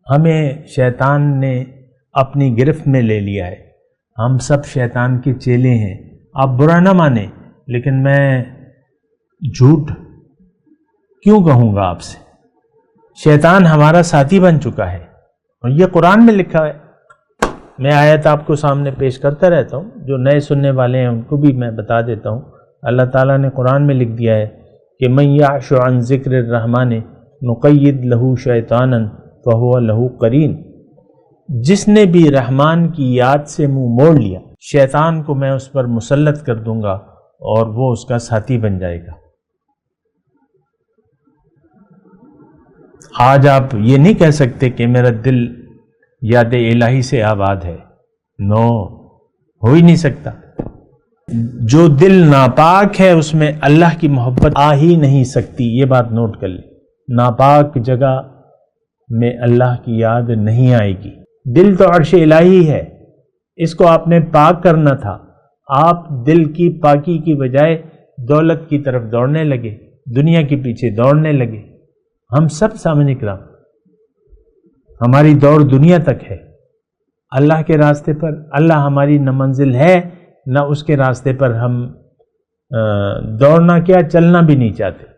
ہمیں شیطان نے اپنی گرفت میں لے لیا ہے، ہم سب شیطان کے چیلے ہیں۔ آپ برا نہ مانیں، لیکن میں جھوٹ کیوں کہوں گا آپ سے؟ شیطان ہمارا ساتھی بن چکا ہے، اور یہ قرآن میں لکھا ہے۔ میں آیت آپ کو سامنے پیش کرتا رہتا ہوں، جو نئے سننے والے ہیں ان کو بھی میں بتا دیتا ہوں۔ اللہ تعالیٰ نے قرآن میں لکھ دیا ہے کہ من یعش عن ذکر الرحمن نقید لہ شیطانا فہو لہ قرین، جس نے بھی رحمان کی یاد سے منہ موڑ لیا، شیطان کو میں اس پر مسلط کر دوں گا اور وہ اس کا ساتھی بن جائے گا۔ آج آپ یہ نہیں کہہ سکتے کہ میرا دل یاد الہی سے آباد ہے، نو، ہو ہی نہیں سکتا۔ جو دل ناپاک ہے اس میں اللہ کی محبت آ ہی نہیں سکتی، یہ بات نوٹ کر لیں۔ ناپاک جگہ میں اللہ کی یاد نہیں آئے گی۔ دل تو عرش الہی ہے، اس کو آپ نے پاک کرنا تھا۔ آپ دل کی پاکی کی بجائے دولت کی طرف دوڑنے لگے، دنیا کے پیچھے دوڑنے لگے۔ ہم سب سامنے کرام، ہماری دوڑ دنیا تک ہے، اللہ کے راستے پر اللہ ہماری نہ منزل ہے، نہ اس کے راستے پر ہم دوڑنا کیا چلنا بھی نہیں چاہتے۔